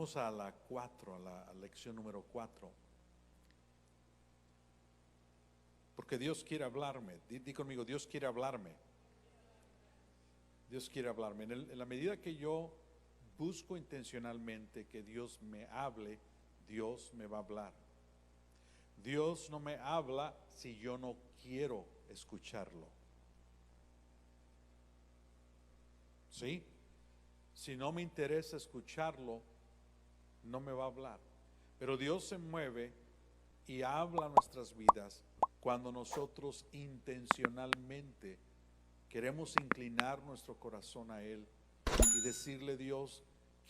Vamos a la 4, a la lección número 4. Porque Dios quiere hablarme. Di conmigo, Dios quiere hablarme. Dios quiere hablarme. En la medida que yo busco intencionalmente que Dios me hable, Dios me va a hablar. Dios no me habla si yo no quiero escucharlo. ¿Sí? Si no me interesa escucharlo, no me va a hablar. Pero Dios se mueve y habla a nuestras vidas cuando nosotros intencionalmente queremos inclinar nuestro corazón a Él y decirle: Dios,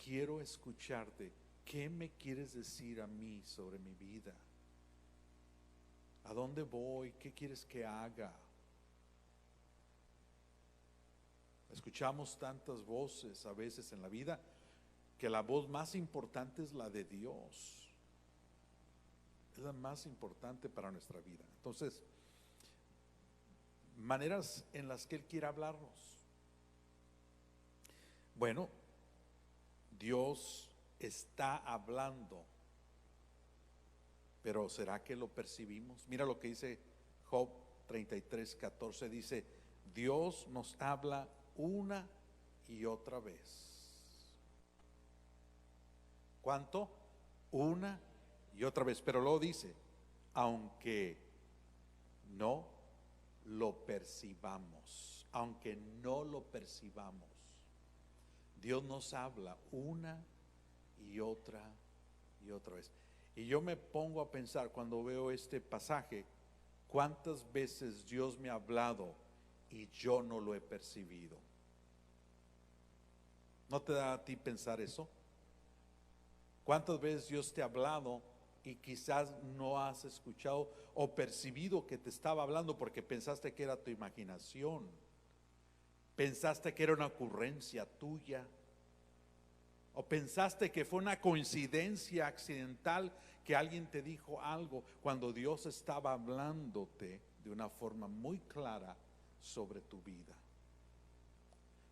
quiero escucharte. ¿Qué me quieres decir a mí sobre mi vida? ¿A dónde voy? ¿Qué quieres que haga? Escuchamos tantas voces a veces en la vida que la voz más importante es la de Dios. Es la más importante para nuestra vida. Entonces, maneras en las que Él quiere hablarnos. Bueno, Dios está hablando, pero ¿será que lo percibimos? Mira lo que dice Job 33:14, dice: Dios nos habla una y otra vez. ¿Cuánto? Una y otra vez. Pero luego dice: aunque no lo percibamos, aunque no lo percibamos, Dios nos habla una y otra vez. Y yo me pongo a pensar cuando veo este pasaje, cuántas veces Dios me ha hablado y yo no lo he percibido. ¿No te da a ti pensar eso? ¿Cuántas veces Dios te ha hablado y quizás no has escuchado o percibido que te estaba hablando porque pensaste que era tu imaginación? Pensaste que era una ocurrencia tuya, o pensaste que fue una coincidencia accidental que alguien te dijo algo, cuando Dios estaba hablándote de una forma muy clara sobre tu vida.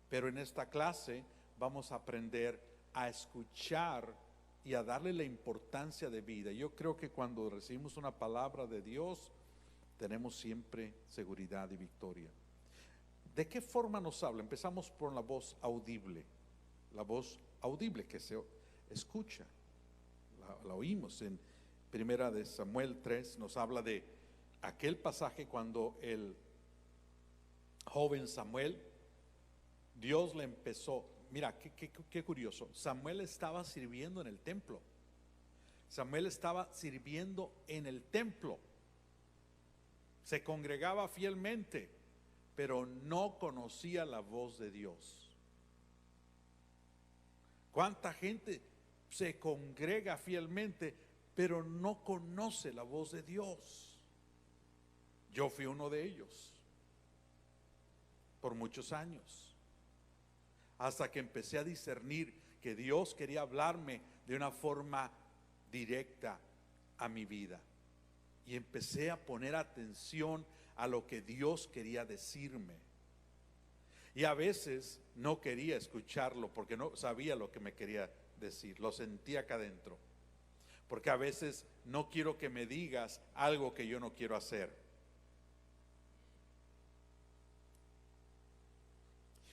Pero en esta clase vamos a aprender a escuchar y a darle la importancia de vida. Yo creo que cuando recibimos una palabra de Dios, tenemos siempre seguridad y victoria. ¿De qué forma nos habla? Empezamos por la voz audible. La voz audible que se escucha, la oímos en Primera de Samuel 3. Nos habla de aquel pasaje cuando el joven Samuel, Dios le empezó. Mira, qué curioso. Samuel estaba sirviendo en el templo. Samuel estaba sirviendo en el templo. Se congregaba fielmente, pero no conocía la voz de Dios. ¿Cuánta gente se congrega fielmente, pero no conoce la voz de Dios? Yo fui uno de ellos por muchos años, hasta que empecé a discernir que Dios quería hablarme de una forma directa a mi vida, y empecé a poner atención a lo que Dios quería decirme. Y a veces no quería escucharlo porque no sabía lo que me quería decir, lo sentía acá adentro. Porque a veces no quiero que me digas algo que yo no quiero hacer.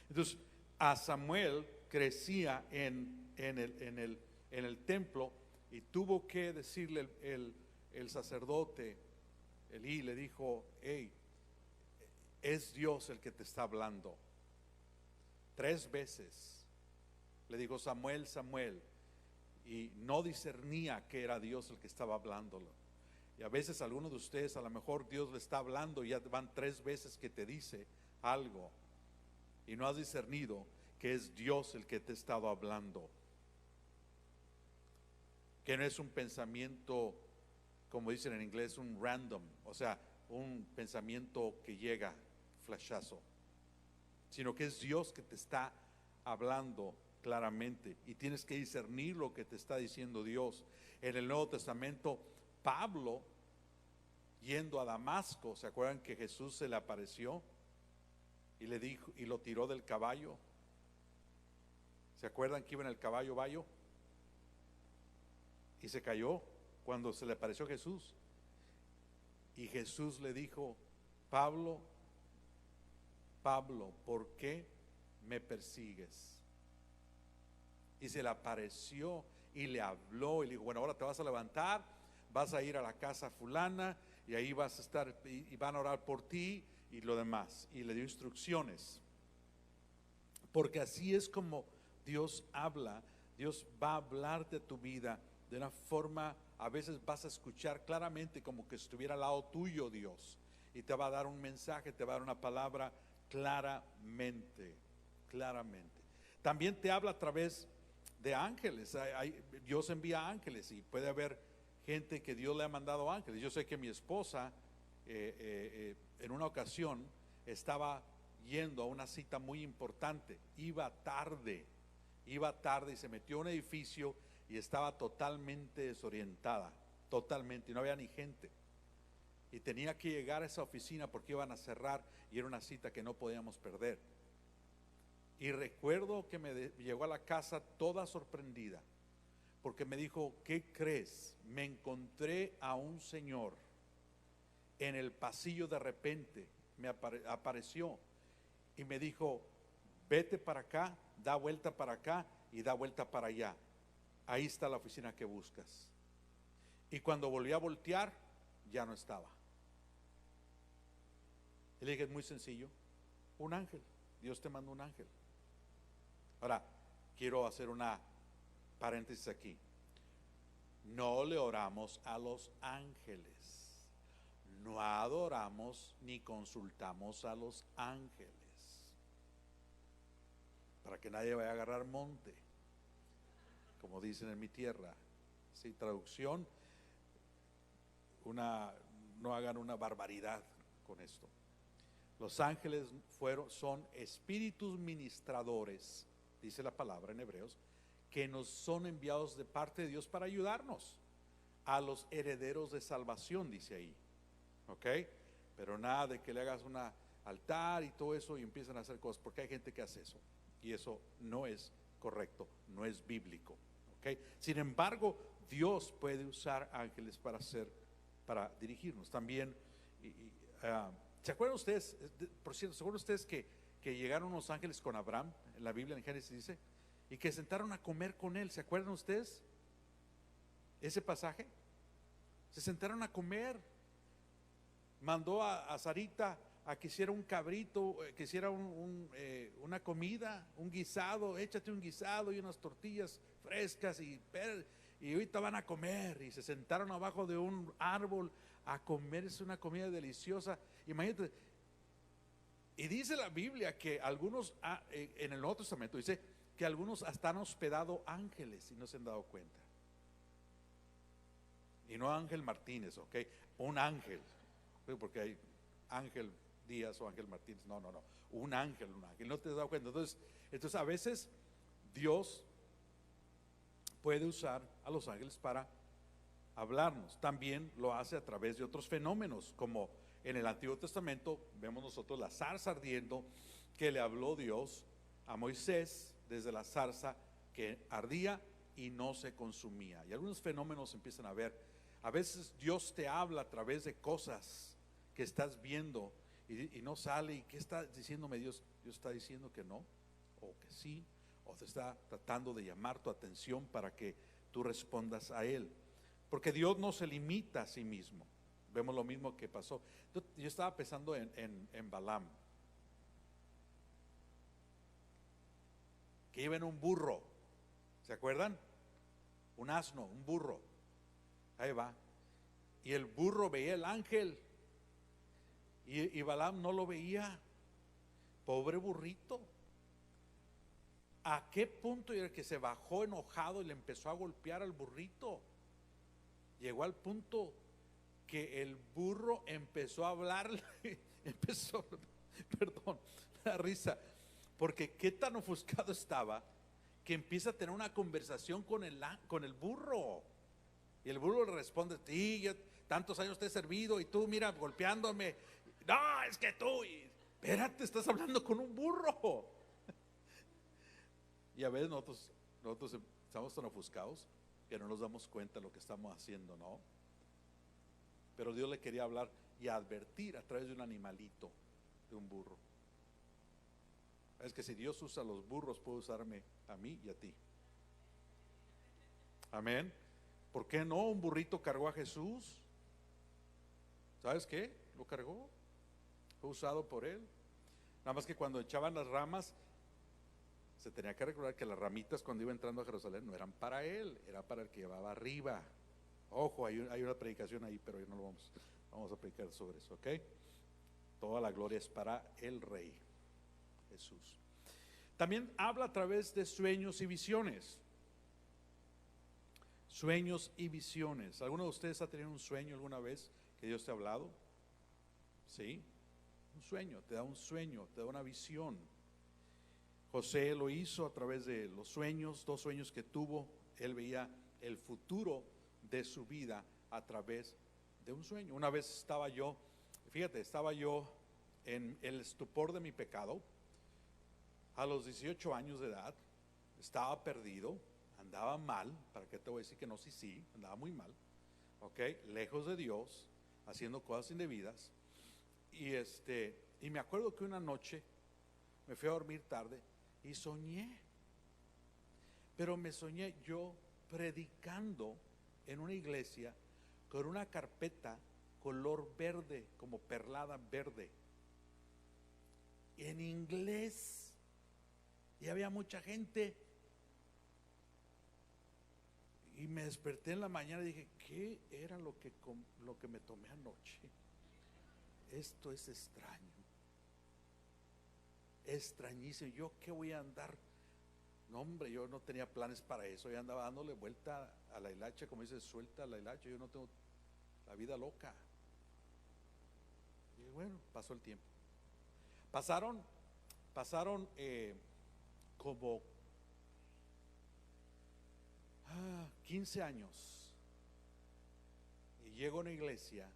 Entonces, a Samuel crecía en el templo, y tuvo que decirle el sacerdote Elí, le dijo: hey, es Dios el que te está hablando. 3 veces le dijo: Samuel, Samuel, y no discernía que era Dios el que estaba hablándolo. Y a veces algunos de ustedes, a lo mejor Dios le está hablando y ya van 3 veces que te dice algo y no has discernido que es Dios el que te ha estado hablando, que no es un pensamiento, como dicen en inglés, un random, o sea, un pensamiento que llega flashazo, sino que es Dios que te está hablando claramente, y tienes que discernir lo que te está diciendo Dios. En el Nuevo Testamento, Pablo, yendo a Damasco, ¿se acuerdan que Jesús se le apareció y le dijo, y lo tiró del caballo? ¿Se acuerdan que iba en el caballo bayo? y se cayó cuando se le apareció Jesús. Y Jesús le dijo: Pablo, Pablo, ¿por qué me persigues? Y se le apareció y le habló y le dijo: bueno, ahora te vas a levantar, vas a ir a la casa fulana y ahí vas a estar y van a orar por ti y lo demás. Y le dio instrucciones, porque así es como Dios habla. Dios va a hablar de tu vida de una forma, a veces vas a escuchar claramente como que estuviera al lado tuyo Dios, y te va a dar un mensaje, te va a dar una palabra claramente, claramente. También te habla a través de ángeles. Dios envía ángeles y puede haber gente que Dios le ha mandado ángeles. Yo sé que mi esposa en una ocasión estaba yendo a una cita muy importante, iba tarde y se metió a un edificio y estaba totalmente desorientada, totalmente, y no había ni gente, y tenía que llegar a esa oficina porque iban a cerrar y era una cita que no podíamos perder. Y recuerdo que llegó a la casa toda sorprendida, porque me dijo: ¿qué crees? Me encontré a un señor en el pasillo, de repente me apareció y me dijo: vete para acá, da vuelta para acá y da vuelta para allá, ahí está la oficina que buscas. Y cuando volví a voltear, ya no estaba. Y le dije: es muy sencillo, un ángel, Dios te mandó un ángel. Ahora, quiero hacer una paréntesis aquí. No le oramos a los ángeles, no adoramos ni consultamos a los ángeles, para que nadie vaya a agarrar monte, como dicen en mi tierra. Sí, traducción, no hagan una barbaridad con esto. Los ángeles son espíritus ministradores, dice la palabra en Hebreos, que nos son enviados de parte de Dios para ayudarnos a los herederos de salvación, dice ahí. ¿Ok? Pero nada de que le hagas un altar y todo eso y empiezan a hacer cosas, porque hay gente que hace eso y eso no es correcto, no es bíblico. ¿Ok? Sin embargo, Dios puede usar ángeles para dirigirnos. También, ¿se acuerdan ustedes? Por cierto, ¿se acuerdan ustedes que llegaron los ángeles con Abraham? En la Biblia, en Génesis dice, y que sentaron a comer con él. ¿Se acuerdan ustedes ese pasaje? Se sentaron a comer. Mandó a Sarita a que hiciera un cabrito, que hiciera una comida, un guisado. Échate un guisado y unas tortillas frescas y ahorita van a comer. Y se sentaron abajo de un árbol a comerse una comida deliciosa. Imagínate. Y dice la Biblia que algunos, en el Nuevo Testamento dice que algunos hasta han hospedado ángeles y no se han dado cuenta. Y no Ángel Martínez, ok, un ángel, porque hay Ángel Díaz o Ángel Martínez, no, un ángel, no te has dado cuenta. Entonces a veces Dios puede usar a los ángeles para hablarnos. También lo hace a través de otros fenómenos, como en el Antiguo Testamento vemos nosotros la zarza ardiendo, que le habló Dios a Moisés desde la zarza que ardía y no se consumía. Y algunos fenómenos empiezan a ver. A veces Dios te habla a través de cosas que estás viendo y no sale. ¿Y qué está diciéndome Dios? Dios está diciendo que no, o que sí, o te está tratando de llamar tu atención para que tú respondas a Él. Porque Dios no se limita a sí mismo. Vemos lo mismo que pasó. Yo estaba pensando en Balaam, que iba en un burro. ¿Se acuerdan? Un asno, un burro. Ahí va. Y el burro veía el ángel y Balaam no lo veía. Pobre burrito. ¿A qué punto era que se bajó enojado y le empezó a golpear al burrito? Llegó al punto que el burro empezó a hablarle, perdón, la risa, porque qué tan ofuscado estaba que empieza a tener una conversación con el burro. Y el burro le responde: sí, yo tantos años te he servido y tú mira golpeándome. No, es que tú, espérate, estás hablando con un burro. Y a veces nosotros estamos tan ofuscados que no nos damos cuenta de lo que estamos haciendo, ¿no? Pero Dios le quería hablar y advertir a través de un animalito, de un burro. Es que si Dios usa los burros, puede usarme a mí y a ti. Amén. ¿Por qué no? Un burrito cargó a Jesús. ¿Sabes qué? Lo cargó. Fue usado por él. Nada más que cuando echaban las ramas, se tenía que recordar que las ramitas cuando iba entrando a Jerusalén no eran para él, era para el que llevaba arriba. Ojo, hay una predicación ahí, pero no lo vamos a predicar sobre eso, ¿ok? Toda la gloria es para el Rey Jesús. También habla a través de sueños y visiones. Sueños y visiones. ¿Alguno de ustedes ha tenido un sueño alguna vez que Dios te ha hablado? Sí, un sueño, te da un sueño, te da una visión. José lo hizo a través de los sueños, 2 sueños que tuvo. Él veía el futuro de su vida a través de un sueño. Una vez estaba yo en el estupor de mi pecado. A los 18 años de edad, estaba perdido, andaba mal. ¿Para qué te voy a decir que no? Sí, andaba muy mal, ok, lejos de Dios, haciendo cosas indebidas. Y me acuerdo que una noche me fui a dormir tarde y soñé, pero me soñé yo predicando en una iglesia con una carpeta color verde, como perlada verde, en inglés, y había mucha gente. Y me desperté en la mañana y dije, ¿qué era lo que me tomé anoche? Esto es extraño, extrañísimo. ¿Yo qué voy a andar? No, hombre, yo no tenía planes para eso. Yo andaba dándole vuelta a la hilacha, como dice, suelta la hilacha. Yo no tengo la vida loca. Y bueno, pasó el tiempo. Pasaron como 15 años. Y llego a una iglesia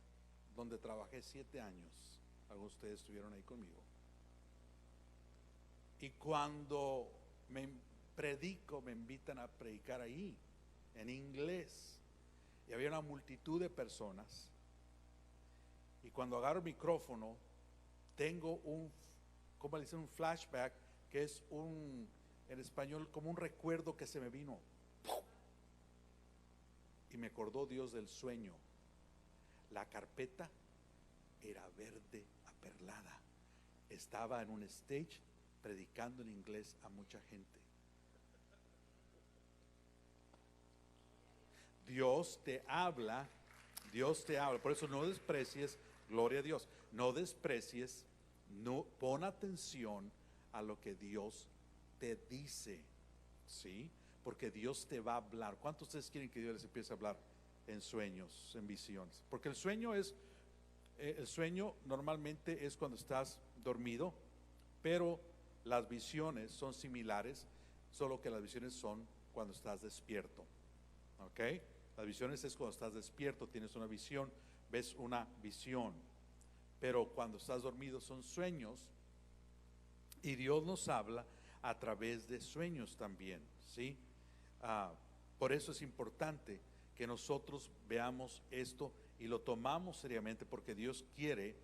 donde trabajé 7 años. Algunos de ustedes estuvieron ahí conmigo. Y cuando me invitan a predicar ahí en inglés, y había una multitud de personas. Y cuando agarro el micrófono, tengo ¿cómo le dicen? Un flashback, que es en español, como un recuerdo que se me vino. Y me acordó Dios del sueño. La carpeta era verde aperlada. Estaba en un stage predicando en inglés a mucha gente. Dios te habla, por eso no desprecies, gloria a Dios, no desprecies, no, pon atención a lo que Dios te dice, ¿sí? Porque Dios te va a hablar. ¿Cuántos de ustedes quieren que Dios les empiece a hablar en sueños, en visiones? Porque el sueño normalmente es cuando estás dormido, pero las visiones son similares, solo que las visiones son cuando estás despierto, ¿ok? Las visiones es cuando estás despierto, tienes una visión, ves una visión, pero cuando estás dormido son sueños, y Dios nos habla a través de sueños también, ¿sí? Por eso es importante que nosotros veamos esto y lo tomamos seriamente, porque Dios quiere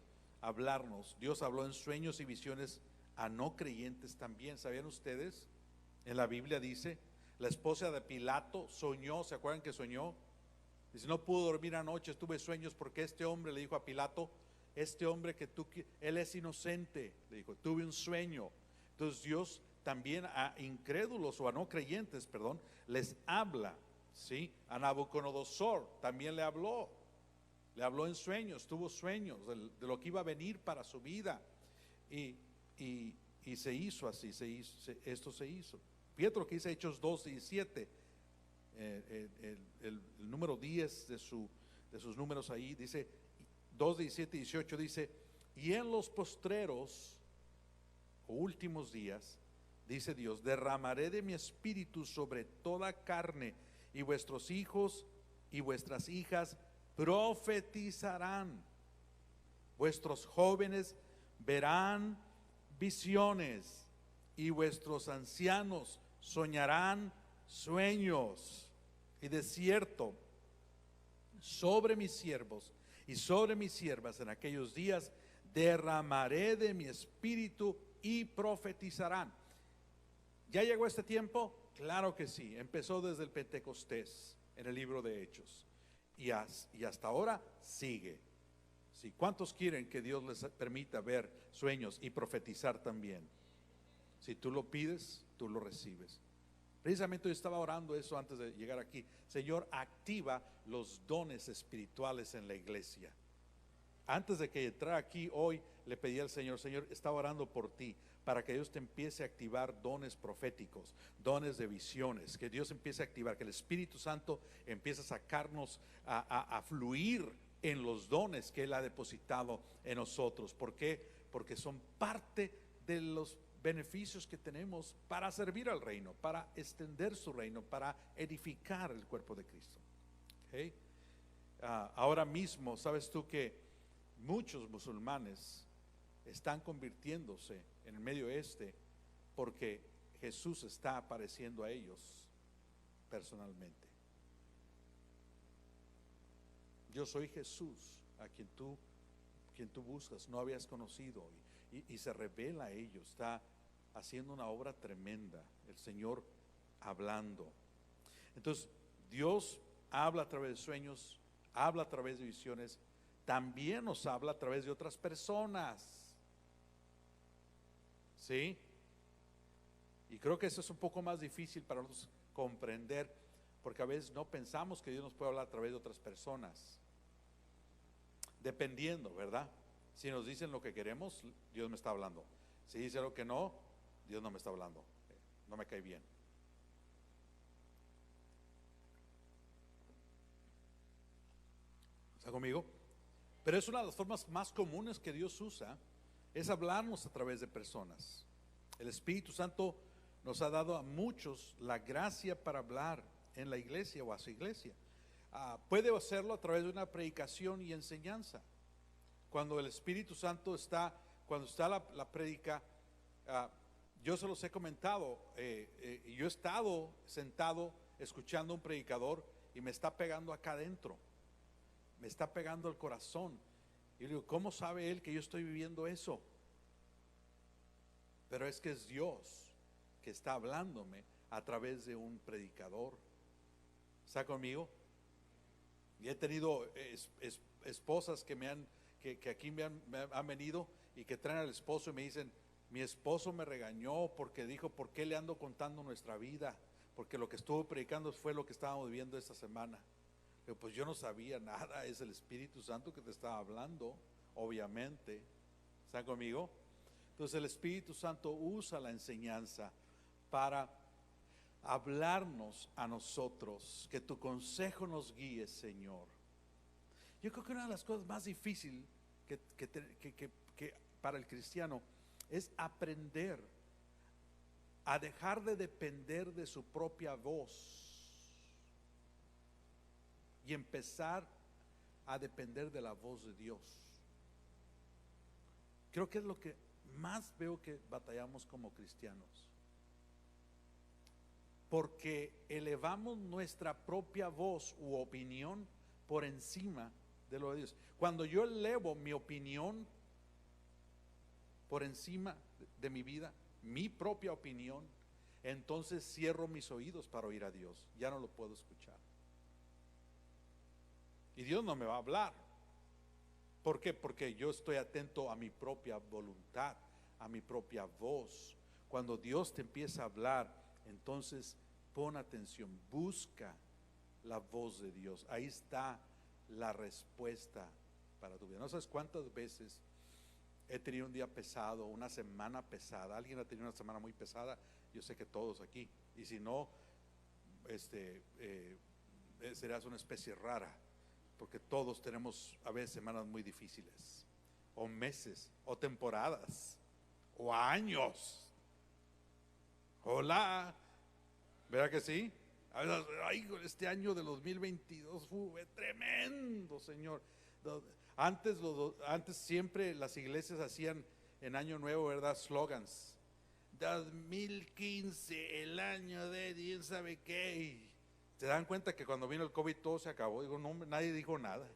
hablarnos. Dios habló en sueños y visiones a no creyentes también. ¿Sabían ustedes? En la Biblia dice, la esposa de Pilato soñó. ¿Se acuerdan que soñó? Dice, no pudo dormir anoche, tuve sueños porque este hombre le dijo a Pilato, este hombre él es inocente, le dijo, tuve un sueño. Entonces Dios también a incrédulos o a no creyentes, perdón, les habla, ¿sí? A Nabucodonosor también le habló en sueños, tuvo sueños de lo que iba a venir para su vida, y se hizo así, esto se hizo. Fíjate lo que dice Hechos 2:17, el número 10 de sus números ahí, dice 2:17-18, dice, y en los postreros o últimos días, dice Dios, derramaré de mi espíritu sobre toda carne, y vuestros hijos y vuestras hijas profetizarán, vuestros jóvenes verán visiones, y vuestros ancianos soñarán sueños. Y de cierto, sobre mis siervos y sobre mis siervas en aquellos días derramaré de mi espíritu y profetizarán. ¿Ya llegó este tiempo? Claro que sí. Empezó desde el Pentecostés en el libro de Hechos y hasta ahora sigue. Sí. ¿Cuántos quieren que Dios les permita ver sueños y profetizar también? Si tú lo pides, tú lo recibes. Precisamente yo estaba orando eso antes de llegar aquí. Señor, activa los dones espirituales en la iglesia. Antes de que entrara aquí hoy, le pedí al Señor, Señor, estaba orando por ti, para que Dios te empiece a activar dones proféticos, dones de visiones, que Dios empiece a activar, que el Espíritu Santo empiece a sacarnos a fluir en los dones que Él ha depositado en nosotros. ¿Por qué? Porque son parte de los beneficios que tenemos para servir al reino, para extender su reino, para edificar el cuerpo de Cristo. ¿Okay? Ahora mismo, ¿sabes tú que muchos musulmanes están convirtiéndose en el Medio Oeste porque Jesús está apareciendo a ellos personalmente? Yo soy Jesús a quien tú buscas, no habías conocido, y se revela a ellos. Está haciendo una obra tremenda el Señor hablando. Entonces Dios habla a través de sueños, habla a través de visiones, también nos habla a través de otras personas. ¿Sí? Y creo que eso es un poco más difícil para nosotros comprender, porque a veces no pensamos que Dios nos puede hablar a través de otras personas. Dependiendo, ¿verdad? Si nos dicen lo que queremos, Dios me está hablando. Si dice lo que no, Dios no me está hablando. No me cae bien. ¿Está conmigo? Pero es una de las formas más comunes que Dios usa, es hablarnos a través de personas. El Espíritu Santo nos ha dado a muchos la gracia para hablar en la iglesia o a su iglesia. Puede hacerlo a través de una predicación y enseñanza. Cuando el Espíritu Santo está, cuando está la prédica, yo se los he comentado, yo he estado sentado escuchando a un predicador y me está pegando acá adentro, me está pegando el corazón. Y le digo, ¿cómo sabe él que yo estoy viviendo eso? Pero es que es Dios que está hablándome a través de un predicador. ¿Está conmigo? Y he tenido esposas que aquí me han venido y que traen al esposo y me dicen, mi esposo me regañó porque dijo, ¿por qué le ando contando nuestra vida? Porque lo que estuvo predicando fue lo que estábamos viviendo esta semana. Pero pues yo no sabía nada, es el Espíritu Santo que te está hablando, obviamente. ¿Están conmigo? Entonces el Espíritu Santo usa la enseñanza para hablarnos a nosotros, que tu consejo nos guíe, Señor. Yo creo que una de las cosas más difíciles que para el cristiano es aprender a dejar de depender de su propia voz y empezar a depender de la voz de Dios. Creo que es lo que más veo que batallamos como cristianos, porque elevamos nuestra propia voz u opinión por encima de lo de Dios. Cuando yo elevo mi opinión por encima de mi vida, mi propia opinión, entonces cierro mis oídos para oír a Dios, ya no lo puedo escuchar. Y Dios no me va a hablar. ¿Por qué? Porque yo estoy atento a mi propia voluntad, a mi propia voz. Cuando Dios te empieza a hablar, entonces pon atención, busca la voz de Dios. Ahí está la respuesta para tu vida. No sabes cuántas veces he tenido un día pesado, una semana pesada. ¿Alguien ha tenido una semana muy pesada? Yo sé que todos aquí. Y si no, serás una especie rara, porque todos tenemos a veces semanas muy difíciles, o meses, o temporadas, o años. Hola, ¿verdad que sí? Ay, este año de 2022 fue tremendo, Señor. Antes siempre las iglesias hacían en Año Nuevo, ¿verdad? Slogans. 2015, el año de Dios sabe qué. Se dan cuenta que cuando vino el COVID todo se acabó. Digo, no, nadie dijo nada.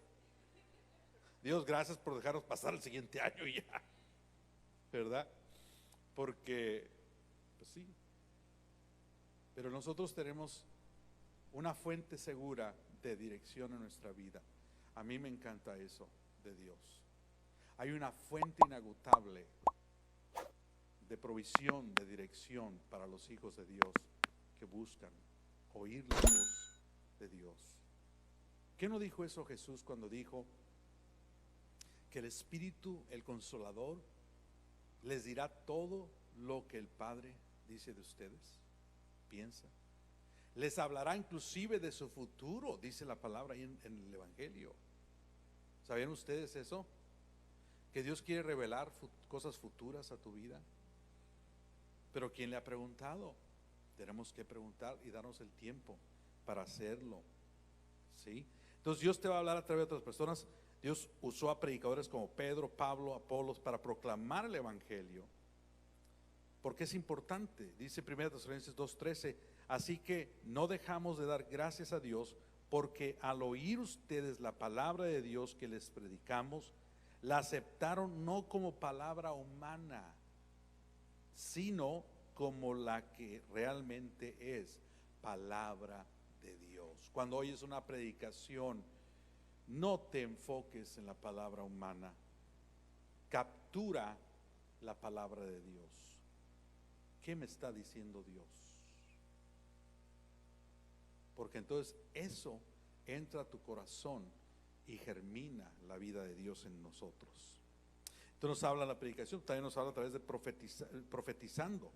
Dios, gracias por dejarnos pasar el siguiente año ya, ¿verdad? Porque, pues sí, pero nosotros tenemos una fuente segura de dirección en nuestra vida. A mí me encanta eso de Dios. Hay una fuente inagotable de provisión, de dirección para los hijos de Dios que buscan oír la voz de Dios. ¿Qué no dijo eso Jesús cuando dijo que el Espíritu, el Consolador, les dirá todo lo que el Padre dice de ustedes? Piensa. Les hablará inclusive de su futuro, dice la palabra ahí en el Evangelio. ¿Sabían ustedes eso? Que Dios quiere revelar cosas futuras a tu vida. Pero ¿quién le ha preguntado? Tenemos que preguntar y darnos el tiempo para hacerlo. ¿Sí? Entonces Dios te va a hablar a través de otras personas. Dios usó a predicadores como Pedro, Pablo, Apolos para proclamar el Evangelio. Porque es importante, dice 1 Tesalonicenses 2:13, así que no dejamos de dar gracias a Dios porque al oír ustedes la palabra de Dios que les predicamos, la aceptaron no como palabra humana, sino como la que realmente es, palabra de Dios. Cuando oyes una predicación, no te enfoques en la palabra humana, captura la palabra de Dios. ¿Qué me está diciendo Dios? Porque entonces eso entra a tu corazón y germina la vida de Dios en nosotros. Entonces nos habla la predicación, también nos habla a través de profetizando.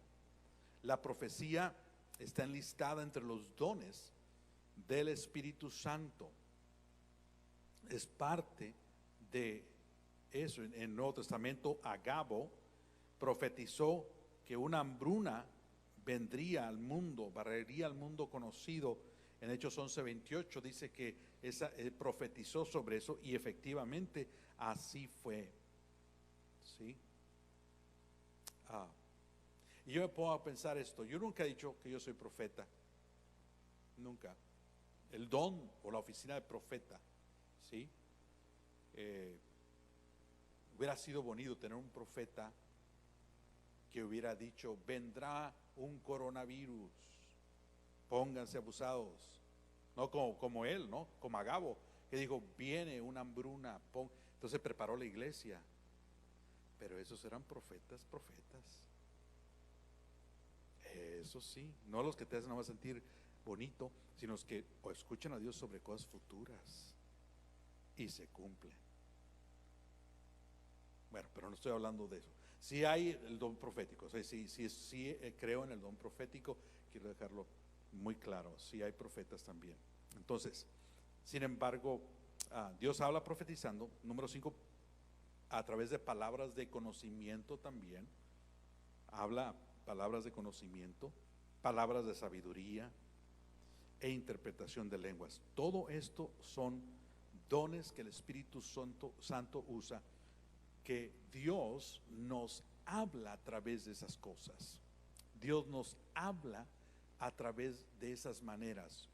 La profecía está enlistada entre los dones del Espíritu Santo. Es parte de eso. En el Nuevo Testamento, Agabo profetizó que una hambruna vendría al mundo, barrería al mundo conocido. En Hechos 11:28 dice que profetizó sobre eso y efectivamente así fue. ¿Sí? Y yo me pongo a pensar esto. Yo nunca he dicho que yo soy profeta. Nunca. El don o la oficina de profeta, ¿sí? Hubiera sido bonito tener un profeta que hubiera dicho: vendrá un coronavirus, pónganse abusados. No como él, ¿no? Como Agabo, que dijo: viene una hambruna. Entonces preparó la iglesia. Pero esos eran profetas. Eso sí, no los que te hacen nada más sentir bonito, sino los que escuchan a Dios sobre cosas futuras y se cumplen. Bueno, pero no estoy hablando de eso. Si hay el don profético, o sea, sí, creo en el don profético, quiero dejarlo muy claro. Sí hay profetas también. Entonces, sin embargo, Dios habla profetizando. Número 5, a través de palabras de conocimiento también. Habla palabras de conocimiento, palabras de sabiduría e interpretación de lenguas. Todo esto son dones que el Espíritu Santo usa, que Dios nos habla a través de esas cosas. Dios nos habla a través de esas maneras.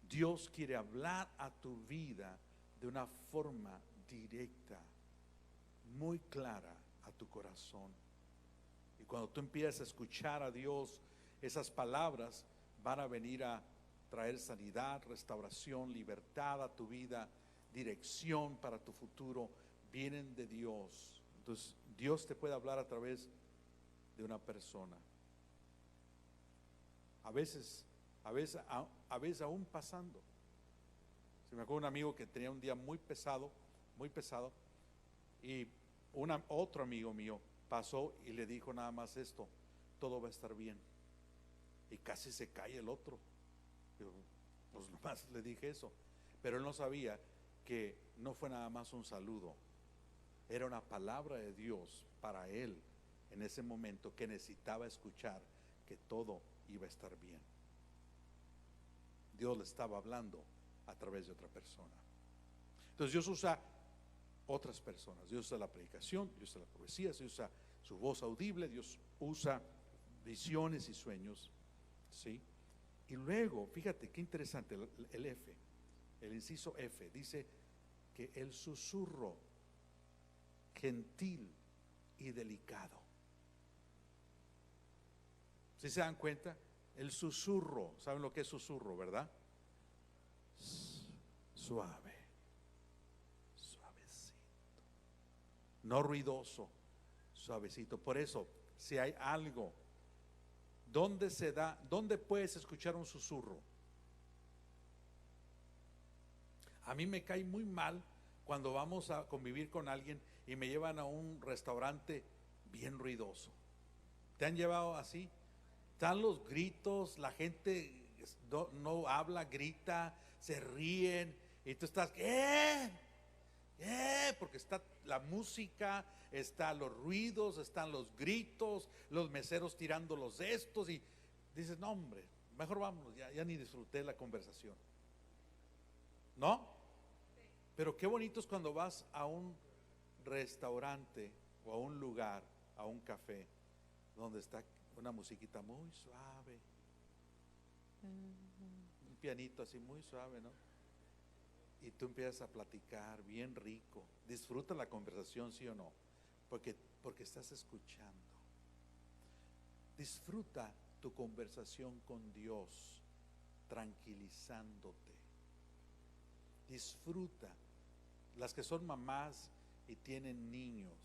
Dios quiere hablar a tu vida de una forma directa, muy clara a tu corazón. Y cuando tú empiezas a escuchar a Dios, esas palabras van a venir a traer sanidad, restauración, libertad a tu vida, dirección para tu futuro. Vienen de Dios. Entonces Dios te puede hablar a través de una persona. A veces aún pasando. Se me acuerda un amigo que tenía un día muy pesado, y otro amigo mío pasó y le dijo nada más esto: todo va a estar bien. Y casi se cae el otro. Yo, pues nomás le dije eso, pero él no sabía que no fue nada más un saludo, era una palabra de Dios para él en ese momento, que necesitaba escuchar que todo iba a estar bien. Dios le estaba hablando a través de otra persona. Entonces Dios usa otras personas. Dios usa la predicación, Dios usa la profecía, Dios usa su voz audible, Dios usa visiones y sueños, ¿sí? Y luego, fíjate qué interesante, el F, el inciso F, dice que el susurro gentil y delicado. ¿Sí se dan cuenta? El susurro, ¿saben lo que es susurro, verdad? Suave, suavecito, no ruidoso, suavecito. Por eso, si hay algo, ¿dónde se da? ¿Dónde puedes escuchar un susurro? A mí me cae muy mal cuando vamos a convivir con alguien y me llevan a un restaurante bien ruidoso. ¿Te han llevado así? Están los gritos, la gente no habla, grita, se ríen y tú estás, porque está la música, están los ruidos, están los gritos, los meseros tirando los estos y dices, no hombre, mejor vámonos, ya ni disfruté la conversación. ¿No? Pero qué bonito es cuando vas a un restaurante o a un lugar, a un café, donde está una musiquita muy suave, un pianito así muy suave, ¿no? Y tú empiezas a platicar bien rico. Disfruta la conversación, sí o no, porque estás escuchando. Disfruta tu conversación con Dios, tranquilizándote. Disfruta. Las que son mamás y tienen niños,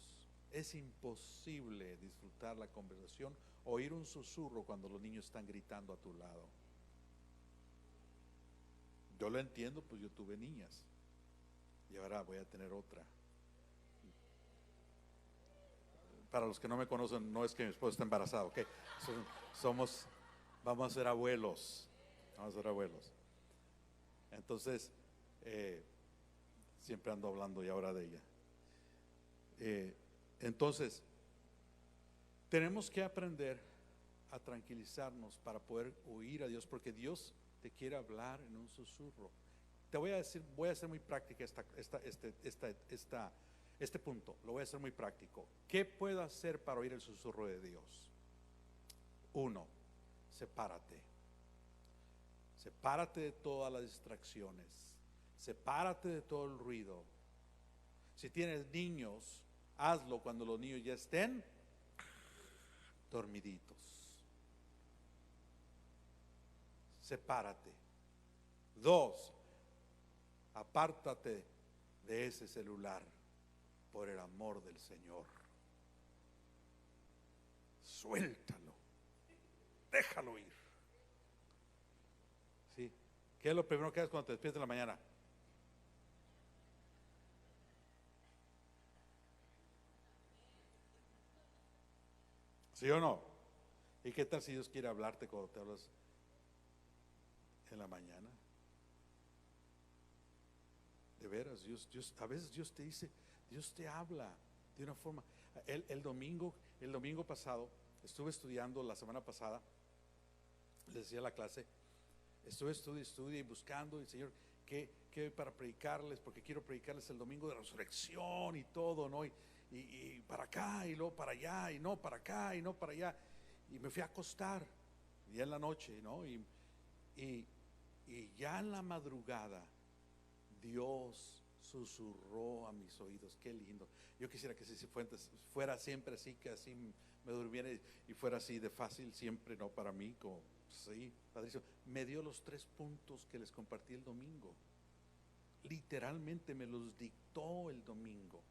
es imposible disfrutar la conversación o oír un susurro cuando los niños están gritando a tu lado. Yo lo entiendo, pues yo tuve niñas y ahora voy a tener otra. Para los que no me conocen, no es que mi esposa está embarazada, ¿ok? Vamos a ser abuelos, vamos a ser abuelos. Entonces, siempre ando hablando ya ahora de ella. Entonces, tenemos que aprender a tranquilizarnos para poder oír a Dios, porque Dios te quiere hablar en un susurro. Te voy a decir, voy a ser muy práctica este punto, lo voy a hacer muy práctico. ¿Qué puedo hacer para oír el susurro de Dios? 1, sepárate. Sepárate de todas las distracciones. Sepárate de todo el ruido. Si tienes niños, hazlo cuando los niños ya estén dormiditos. Sepárate. 2, apártate de ese celular por el amor del Señor. Suéltalo. Déjalo ir. ¿Sí? ¿Qué es lo primero que haces cuando te despiertas en la mañana? ¿Sí o no? ¿Y qué tal si Dios quiere hablarte cuando te hablas en la mañana? De veras, a veces Dios te dice, Dios te habla de una forma. El domingo pasado, estuve estudiando la semana pasada, les decía a la clase, estuve estudiando y buscando el Señor que para predicarles, porque quiero predicarles el domingo de resurrección y todo, ¿no? Y para acá y luego para allá y no para acá y no para allá, y me fui a acostar ya en la noche, ¿no? Y ya en la madrugada Dios susurró a mis oídos. Qué lindo. Yo quisiera que si fuera siempre así, que así me durmiera y fuera así de fácil siempre, no para mí, como sí, padrísimo. Me dio los 3 puntos que les compartí el domingo. Literalmente me los dictó el domingo.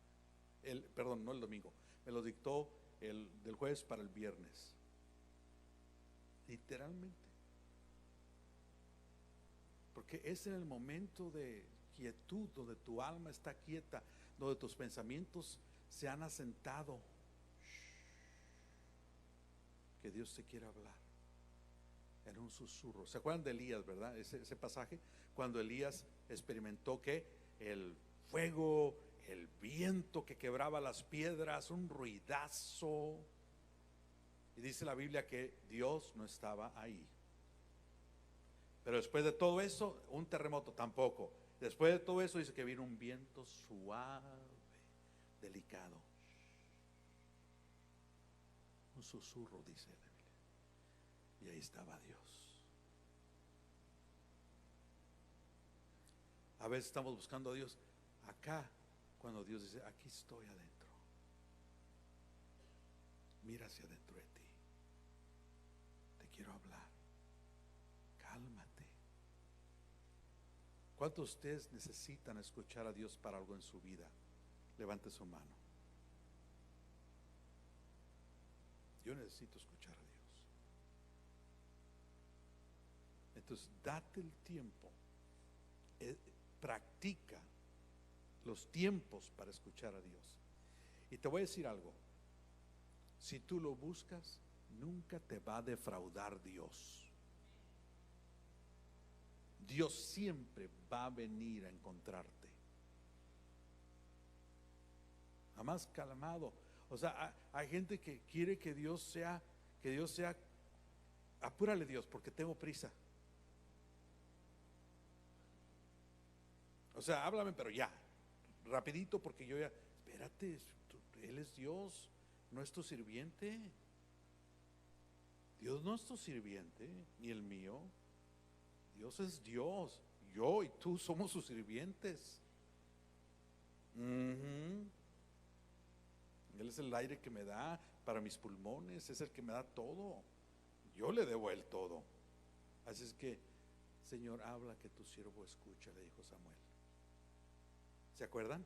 Perdón, no el domingo. Me los dictó del jueves para el viernes. Literalmente. Porque es en el momento de quietud, donde tu alma está quieta, donde tus pensamientos se han asentado, que Dios te quiere hablar en un susurro. ¿Se acuerdan de Elías, verdad? Ese pasaje, cuando Elías experimentó que el fuego, el viento que quebraba las piedras, un ruidazo, y dice la Biblia que Dios no estaba ahí. Pero después de todo eso, un terremoto tampoco. Después de todo eso dice que vino un viento suave, delicado. Un susurro, dice la Biblia. Y ahí estaba Dios. A veces estamos buscando a Dios acá, cuando Dios dice, aquí estoy adentro. Mira hacia adentro de ti. Te quiero hablar. Cálmate. ¿Cuántos de ustedes necesitan escuchar a Dios para algo en su vida? Levante su mano. Yo necesito escuchar a Dios. Entonces, date el tiempo. Practica los tiempos para escuchar a Dios. Y te voy a decir algo. Si tú lo buscas, nunca te va a defraudar Dios. Dios siempre va a venir a encontrarte. Nada más calmado. O sea, hay gente que quiere que Dios sea, apúrale Dios, porque tengo prisa. O sea, háblame, pero ya, rapidito, porque yo ya, espérate, Él es Dios, no es tu sirviente. Dios no es tu sirviente, ni el mío. Dios es Dios. Yo y tú somos sus sirvientes. Él es el aire que me da para mis pulmones, es el que me da todo. Yo le debo a Él todo. Así es que, Señor, habla que tu siervo escucha, le dijo Samuel. ¿Se acuerdan?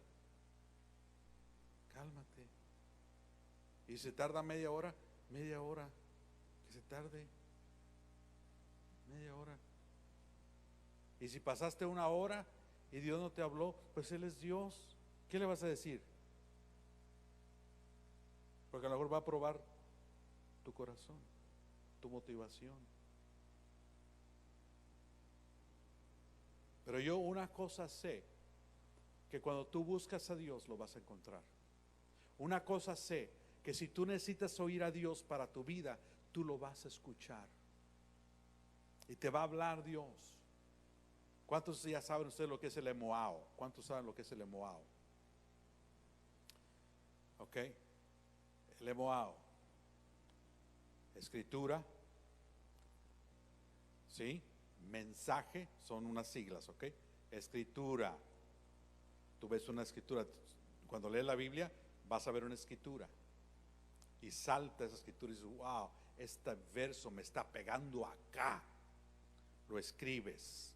Cálmate. Y se tarda media hora, que se tarde media hora. Y si pasaste una hora y Dios no te habló, pues Él es Dios. ¿Qué le vas a decir? Porque a lo mejor va a probar tu corazón, tu motivación. Pero yo una cosa sé, que cuando tú buscas a Dios lo vas a encontrar. Una cosa sé, que si tú necesitas oír a Dios para tu vida, tú lo vas a escuchar. Y te va a hablar Dios. ¿Cuántos ya saben ustedes lo que es el emoao? ¿Cuántos saben lo que es el emoao? Ok. El emoao. Escritura. ¿Sí? Mensaje. Son unas siglas, ok. Escritura. Tú ves una escritura. Cuando lees la Biblia, vas a ver una escritura. Y salta esa escritura y dices, wow, este verso me está pegando acá. Lo escribes.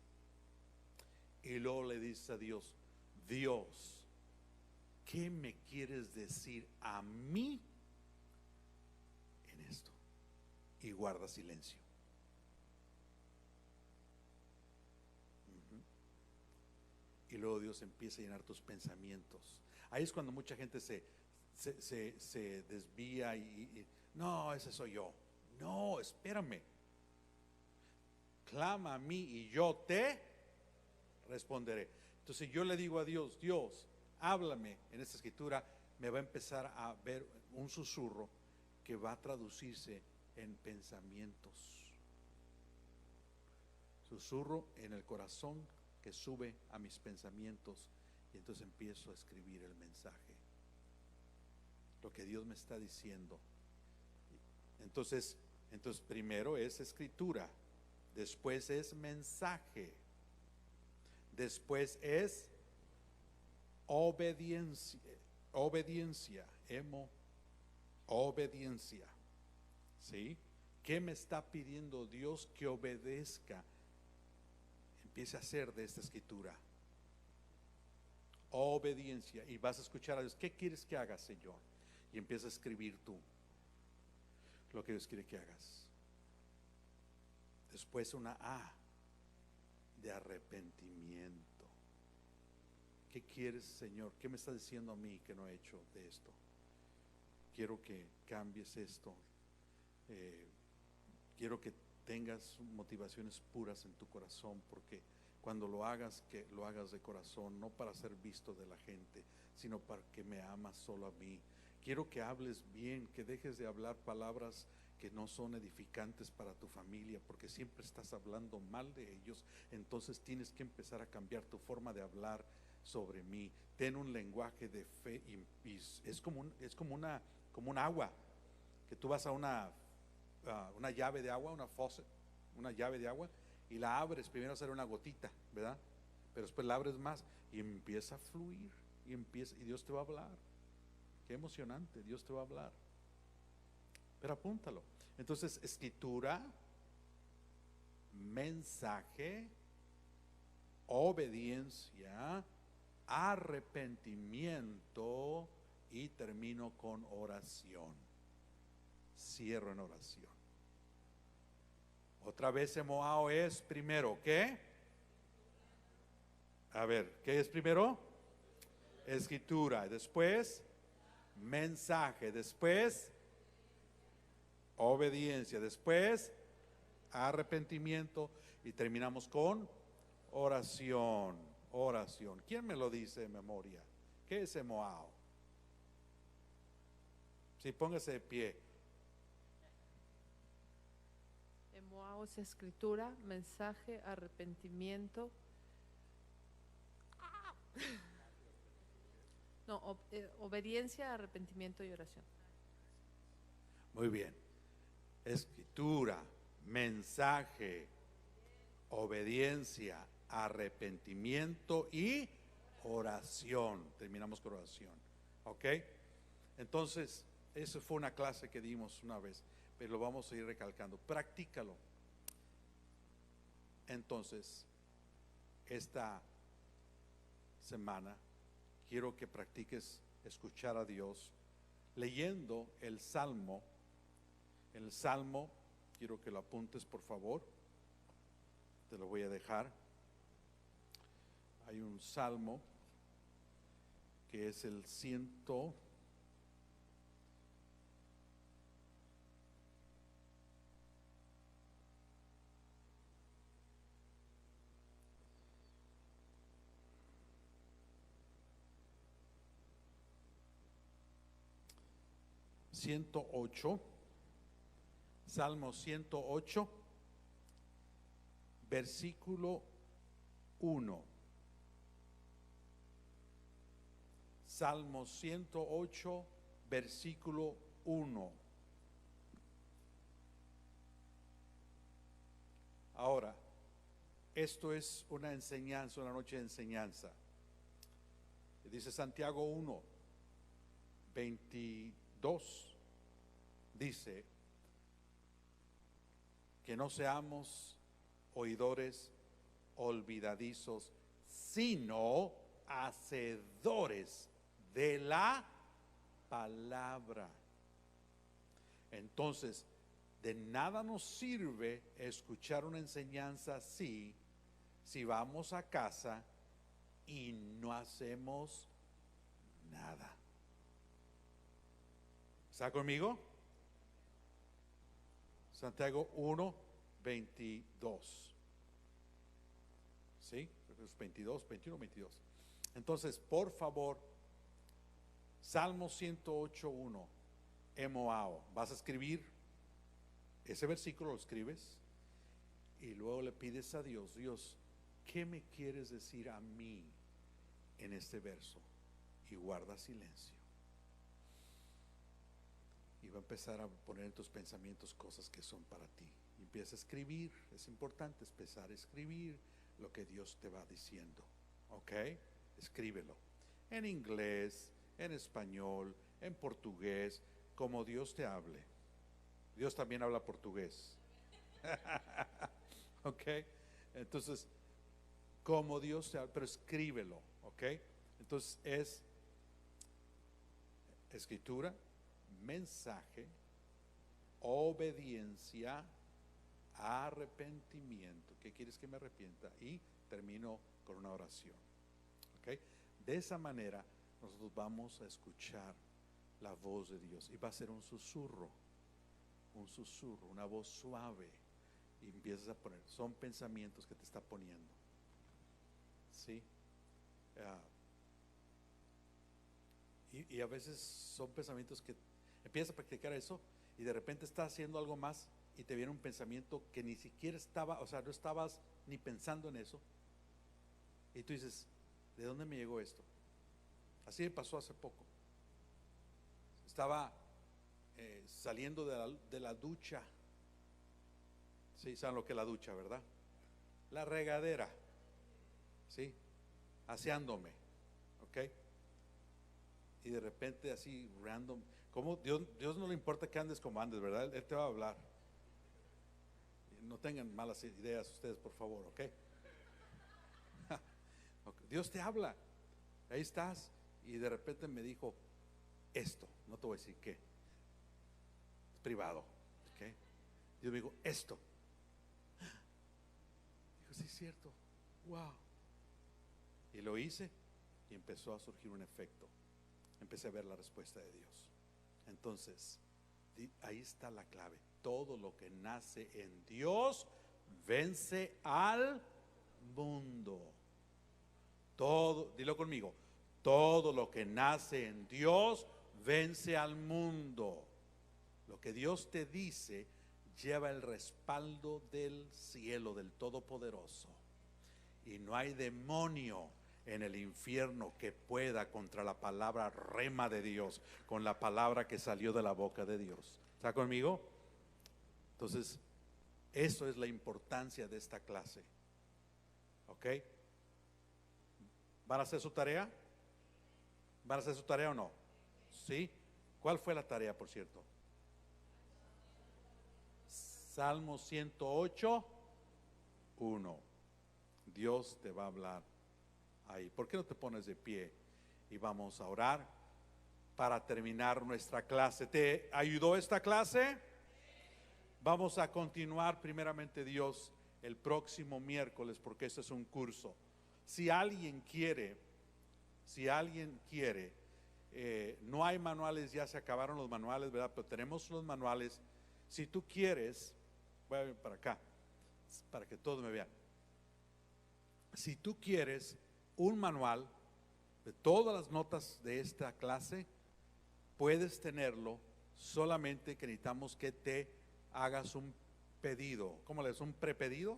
Y luego le dices a Dios, Dios, ¿qué me quieres decir a mí en esto? Y guarda silencio. Y luego Dios empieza a llenar tus pensamientos. Ahí es cuando mucha gente se desvía y no, ese soy yo. No, espérame. Clama a mí y yo te responderé. Entonces yo le digo a Dios, Dios, háblame en esta escritura, me va a empezar a ver un susurro que va a traducirse en pensamientos. Susurro en el corazón que sube a mis pensamientos y entonces empiezo a escribir el mensaje, lo que Dios me está diciendo. Entonces primero es escritura, después es mensaje, después es obediencia, obediencia, ¿sí? ¿Qué me está pidiendo Dios que obedezca? Empiece a hacer de esta escritura obediencia, y vas a escuchar a Dios. ¿Qué quieres que haga, Señor? Y empieza a escribir tú lo que Dios quiere que hagas. Después una A de arrepentimiento. ¿Qué quieres, Señor? ¿Qué me está diciendo a mí que no he hecho de esto? Quiero que cambies esto. Quiero que tengas motivaciones puras en tu corazón, porque cuando lo hagas, que lo hagas de corazón, no para ser visto de la gente, sino para que me amas solo a mí. Quiero que hables bien, que dejes de hablar palabras que no son edificantes para tu familia, porque siempre estás hablando mal de ellos. Entonces tienes que empezar a cambiar tu forma de hablar sobre mí. Ten un lenguaje de fe, y es como un agua, que tú vas a una llave de agua, una faucet, una llave de agua, y la abres, primero hacer una gotita, ¿verdad? pero después la abres más y empieza a fluir y Dios te va a hablar. Qué emocionante, Dios te va a hablar. Pero apúntalo. Entonces, escritura, mensaje, obediencia, arrepentimiento y termino con oración. Cierro en oración. Otra vez Emoao es primero, ¿qué? A ver, ¿qué es primero? Escritura, después mensaje, después obediencia, después arrepentimiento y terminamos con oración. Oración. ¿Quién me lo dice de memoria? ¿Qué es Emoao? Sí, póngase de pie. Emoao es escritura, mensaje, arrepentimiento. No, obediencia, arrepentimiento y oración. Muy bien. Escritura, mensaje, obediencia, arrepentimiento y oración. Terminamos con oración. ¿Ok? Entonces, eso fue una clase que dimos una vez, pero lo vamos a ir recalcando. Practícalo. Entonces, esta semana quiero que practiques escuchar a Dios leyendo el Salmo. El Salmo, quiero que lo apuntes por favor, te lo voy a dejar. Hay un Salmo que es el 108, Salmo 108, versículo 1. Salmo 108, versículo 1. Ahora, esto es una enseñanza, una noche de enseñanza. Dice Santiago 1, 22. Dice que no seamos oidores olvidadizos, sino hacedores de la palabra. Entonces, de nada nos sirve escuchar una enseñanza así si vamos a casa y no hacemos nada. ¿Está conmigo? Santiago 1, 22. ¿Sí? Es 22, 21, 22. Entonces, por favor, Salmo 108, 1, Emoao. Vas a escribir ese versículo, lo escribes y luego le pides a Dios: Dios, ¿qué me quieres decir a mí en este verso? Y guarda silencio. Y va a empezar a poner en tus pensamientos cosas que son para ti. Y empieza a escribir. Es importante empezar a escribir lo que Dios te va diciendo. ¿Ok? Escríbelo. En inglés, en español, en portugués, como Dios te hable. Dios también habla portugués. ¿Ok? Entonces, como Dios te habla, pero escríbelo. ¿Ok? Entonces es escritura, mensaje, obediencia, arrepentimiento. ¿Qué quieres que me arrepienta? Y termino con una oración. ¿Ok? De esa manera nosotros vamos a escuchar la voz de Dios y va a ser un susurro, una voz suave, y empiezas a poner, son pensamientos que te está poniendo. ¿Sí? Y a veces son pensamientos que empiezas a practicar eso y de repente estás haciendo algo más y te viene un pensamiento que ni siquiera estaba, o sea, no estabas ni pensando en eso, y tú dices: ¿de dónde me llegó esto? Así me pasó hace poco. Estaba saliendo de la ducha. Sí, saben lo que es la ducha, ¿verdad? La regadera. Sí, aseándome, ¿ok? Y de repente así random, como Dios no le importa que andes como andes, ¿verdad? Él te va a hablar. No tengan malas ideas ustedes, por favor, ¿ok? Dios te habla, ahí estás, y de repente me dijo esto, no te voy a decir qué, es privado, ¿ok? Dios me dijo esto. Dijo, sí es cierto, wow. Y lo hice y empezó a surgir un efecto. Empecé a ver la respuesta de Dios. Entonces, ahí está la clave. Todo lo que nace en Dios vence al mundo. Todo, dilo conmigo. Todo lo que nace en Dios vence al mundo. Lo que Dios te dice lleva el respaldo del cielo, del Todopoderoso. Y no hay demonio en el infierno que pueda contra la palabra rema de Dios, con la palabra que salió de la boca de Dios. ¿Está conmigo? Entonces, eso es la importancia de esta clase. ¿Ok? ¿Van a hacer su tarea? ¿Van a hacer su tarea o no? ¿Sí? ¿Cuál fue la tarea, por cierto? Salmo 108, 1. Dios te va a hablar ahí. ¿Por qué no te pones de pie y vamos a orar para terminar nuestra clase? ¿Te ayudó esta clase? Vamos a continuar primeramente Dios el próximo miércoles, porque este es un curso. Si alguien quiere, no hay manuales, ya se acabaron los manuales, ¿verdad? Pero tenemos los manuales. Si tú quieres, voy a venir para acá, para que todos me vean. Si tú quieres un manual de todas las notas de esta clase, puedes tenerlo, solamente que necesitamos que te hagas un pedido. ¿Cómo le es? ¿Un prepedido?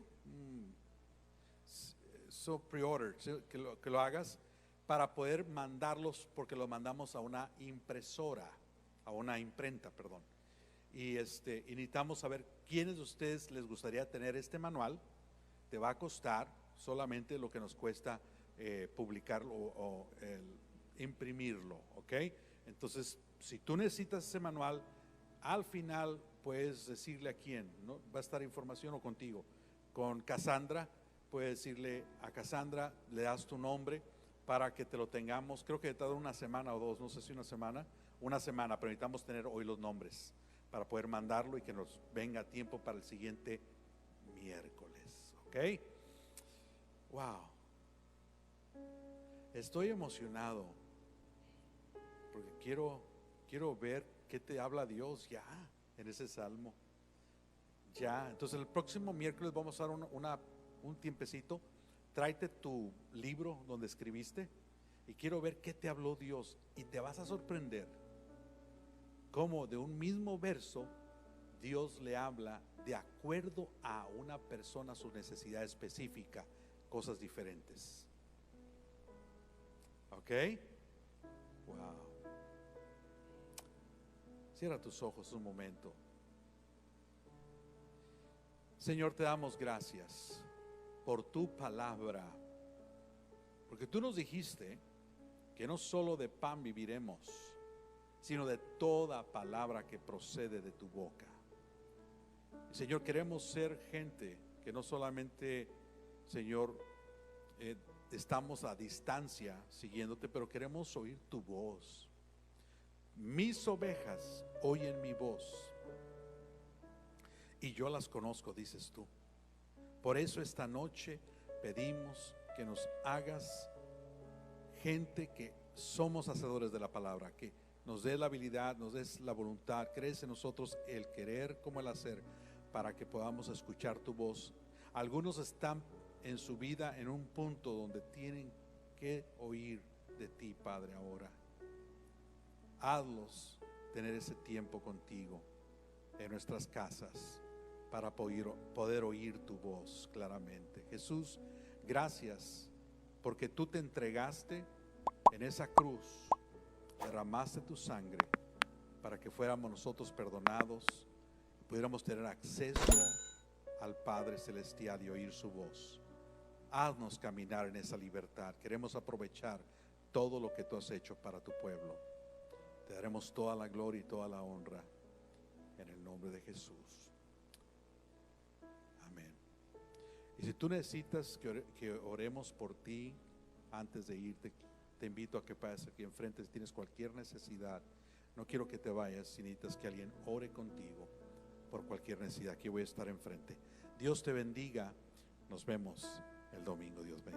So pre-order, que lo hagas para poder mandarlos, porque lo mandamos a una impresora, a una imprenta, perdón. Y necesitamos saber quiénes de ustedes les gustaría tener este manual. Te va a costar solamente lo que nos cuesta publicarlo o imprimirlo, ¿ok? Entonces, si tú necesitas ese manual, al final puedes decirle a quién, ¿no? Va a estar información o contigo. Con Cassandra, puedes decirle a Cassandra, le das tu nombre para que te lo tengamos. Creo que te da una semana o dos, no sé si una semana, pero necesitamos tener hoy los nombres para poder mandarlo y que nos venga a tiempo para el siguiente miércoles, ¿ok? Wow, estoy emocionado porque quiero ver qué te habla Dios ya en ese salmo. Ya, entonces el próximo miércoles vamos a dar un tiempecito. Tráete tu libro donde escribiste y quiero ver qué te habló Dios, y te vas a sorprender cómo de un mismo verso Dios le habla de acuerdo a una persona, su necesidad específica, cosas diferentes. ¿Ok? Wow. Cierra tus ojos un momento. Señor, te damos gracias por tu palabra, porque tú nos dijiste que no solo de pan viviremos, sino de toda palabra que procede de tu boca. Señor, queremos ser gente que no solamente, Señor, estamos a distancia siguiéndote, pero queremos oír tu voz. Mis ovejas oyen mi voz y yo las conozco, dices tú. Por eso esta noche pedimos que nos hagas gente que somos hacedores de la palabra, que nos des la habilidad, nos des la voluntad, crees en nosotros el querer como el hacer, para que podamos escuchar tu voz. Algunos están en su vida en un punto donde tienen que oír de ti, Padre, ahora. Hazlos tener ese tiempo contigo en nuestras casas para poder oír tu voz claramente. Jesús, gracias porque tú te entregaste en esa cruz, derramaste tu sangre para que fuéramos nosotros perdonados, pudiéramos tener acceso al Padre Celestial y oír su voz. haznos caminar en esa libertad. Queremos aprovechar todo lo que tú has hecho para tu pueblo. Te daremos toda la gloria y toda la honra en el nombre de Jesús. Amén. Y si tú necesitas que oremos por ti antes de irte, te invito a que pases aquí enfrente. Si tienes cualquier necesidad, no quiero que te vayas si necesitas que alguien ore contigo por cualquier necesidad. Aquí voy a estar enfrente. Dios te bendiga. Nos vemos el domingo. Dios bendiga.